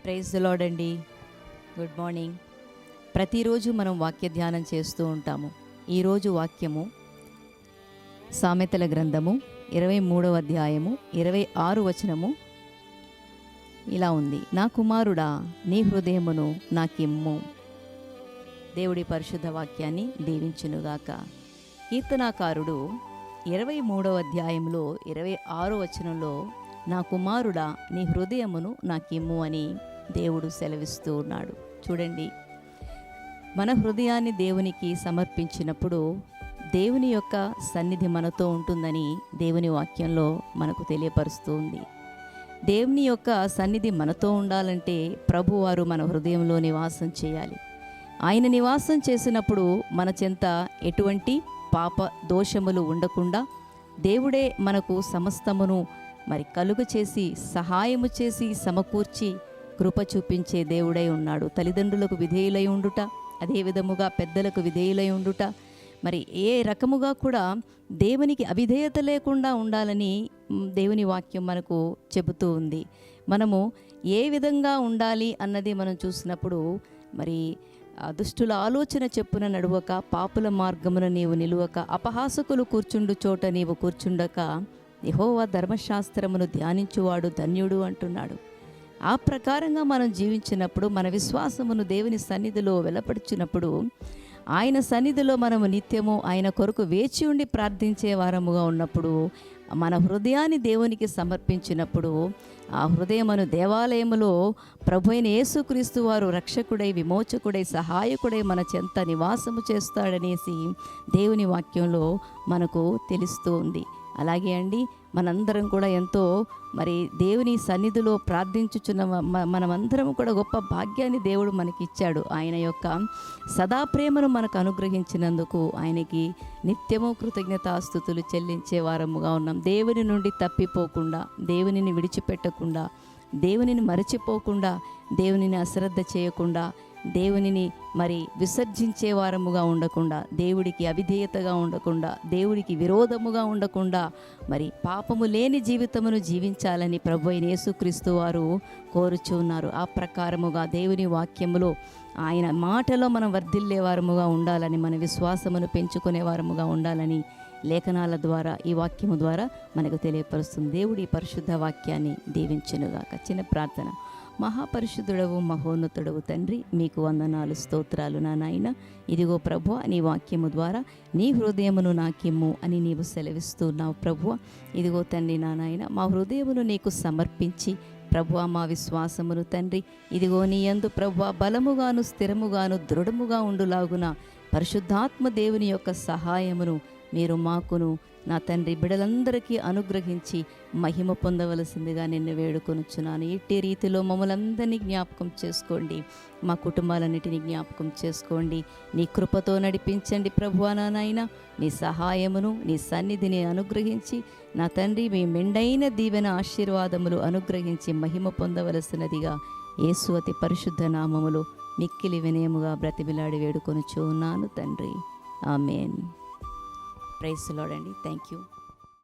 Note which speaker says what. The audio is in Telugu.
Speaker 1: ప్రైజ్ ది లార్డ్ అండి. Good morning. ప్రతిరోజు మనం వాక్య ధ్యానం చేస్తూ ఉంటాము. ఈరోజు వాక్యము సామెతల గ్రంథము 23వ అధ్యాయము 26 వచనము ఇలా ఉంది. నా కుమారుడా, నీ హృదయమును నాకిమ్ము. దేవుడి పరిశుద్ధ వాక్యాన్ని దీవించునుగాక. కీర్తనాకారుడు 23వ అధ్యాయంలో 26 వచనంలో నా కుమారుడా, నీ హృదయమును నాకిమ్ము అని దేవుడు సెలవిస్తూ ఉన్నాడు. చూడండి, మన హృదయాన్ని దేవునికి సమర్పించినప్పుడు దేవుని యొక్క సన్నిధి మనతో ఉంటుందని దేవుని వాక్యంలో మనకు తెలియపరుస్తూ ఉంది. దేవుని యొక్క సన్నిధి మనతో ఉండాలంటే ప్రభువారు మన హృదయంలో నివాసం చేయాలి. ఆయన నివాసం చేసినప్పుడు మన చెంత ఎటువంటి పాప దోషములు ఉండకుండా దేవుడే మనకు సమస్తమును కలుగు చేసి సహాయము చేసి సమకూర్చి కృప చూపించే దేవుడై ఉన్నాడు. తల్లిదండ్రులకు విధేయులై ఉండుట, అదే విధముగా పెద్దలకు విధేయులై ఉండుట, ఏ రకముగా కూడా దేవునికి అవిధేయత లేకుండా ఉండాలని దేవుని వాక్యం మనకు చెబుతూ ఉంది. మనము ఏ విధంగా ఉండాలి అన్నది మనం చూసినప్పుడు దుష్టుల ఆలోచన చెప్పున నడువక, పాపుల మార్గమున నీవు నిలువక, అపహాసకులు కూర్చుండు చోట నీవు కూర్చుండక, యెహోవా ధర్మశాస్త్రమును ధ్యానించువాడు ధన్యుడు అంటున్నాడు. ఆ ప్రకారంగా మనం జీవించినప్పుడు, మన విశ్వాసమును దేవుని సన్నిధిలో వెలపడుచున్నప్పుడు, ఆయన సన్నిధిలో మనము నిత్యము ఆయన కొరకు వేచి ఉండి ప్రార్థించే వారముగా ఉన్నప్పుడు, మన హృదయాన్ని దేవునికి సమర్పించినప్పుడు, ఆ హృదయమును దేవాలయములో ప్రభు అయిన యేసుక్రీస్తు వారు రక్షకుడై, విమోచకుడై, సహాయకుడై మన చెంత నివాసము చేస్తాడనేసి దేవుని వాక్యంలో మనకు తెలుస్తూ ఉంది. అలాగే అండి, మనందరం కూడా ఎంతో దేవుని సన్నిధిలో ప్రార్థించుచున్న మనమందరం కూడా గొప్ప భాగ్యాన్ని దేవుడు మనకిచ్చాడు. ఆయన యొక్క సదాప్రేమను మనకు అనుగ్రహించినందుకు ఆయనకి నిత్యము కృతజ్ఞతాస్తుతులు చెల్లించే వారముగా ఉన్నాం. దేవుని నుండి తప్పిపోకుండా, దేవునిని విడిచిపెట్టకుండా, దేవునిని మరచిపోకుండా, దేవునిని అశ్రద్ధ చేయకుండా, దేవునిని విసర్జించే వారముగా ఉండకుండా, దేవుడికి అవిధేయతగా ఉండకుండా, దేవుడికి విరోధముగా ఉండకుండా, పాపము లేని జీవితమును జీవించాలని ప్రభు అయిన యేసుక్రీస్తు వారు కోరుచూ ఉన్నారు. ఆ ప్రకారముగా దేవుని వాక్యములో ఆయన మాటలో మనం వర్ధిల్లే వారముగా ఉండాలని, మన విశ్వాసమును పెంచుకునే వారముగా ఉండాలని లేఖనాల ద్వారా, ఈ వాక్యము ద్వారా మనకు తెలియపరుస్తుంది. దేవుడి పరిశుద్ధ వాక్యాన్ని దీవించునుగాక. చిన్న ప్రార్థన. మహాపరిశుద్ధుడవు, మహోన్నతుడవు తండ్రి, మీకు వందనాలు, స్తోత్రాలు నా నాయన. ఇదిగో ప్రభువా, నీ వాక్యము ద్వారా నీ హృదయమును నాకిమ్ము అని నీవు సెలవిస్తున్నావు ప్రభువా. ఇదిగో తండ్రి నా నాయన, మా హృదయమును నీకు సమర్పించి ప్రభువా, మా విశ్వాసమును తండ్రి ఇదిగో నీ యందు ప్రభువా బలముగాను, స్థిరముగాను, దృఢముగా ఉండులాగున పరిశుద్ధాత్మ దేవుని యొక్క సహాయమును మీరు మాకును నా తండ్రి బిడ్డలందరికీ అనుగ్రహించి మహిమ పొందవలసిందిగా నిన్ను వేడుకొనుచున్నాను. ఇట్టి రీతిలో మమ్మల్ందరినీ జ్ఞాపకం చేసుకోండి, మా కుటుంబాలన్నిటినీ జ్ఞాపకం చేసుకోండి. నీ కృపతో నడిపించండి ప్రభువా నాయన. నీ సహాయమును, నీ సన్నిధిని అనుగ్రహించి నా తండ్రి మీ మెండైన దీవెన ఆశీర్వాదములు అనుగ్రహించి మహిమ పొందవలసినదిగా యేసు అతి పరిశుద్ధ నామములో మిక్కిలి వినయముగా బ్రతిమిలాడి వేడుకొనుచు ఉన్నాను తండ్రి. ఆమేన్. ప్రైజ్ ది లార్డ్ అండి. Thank you.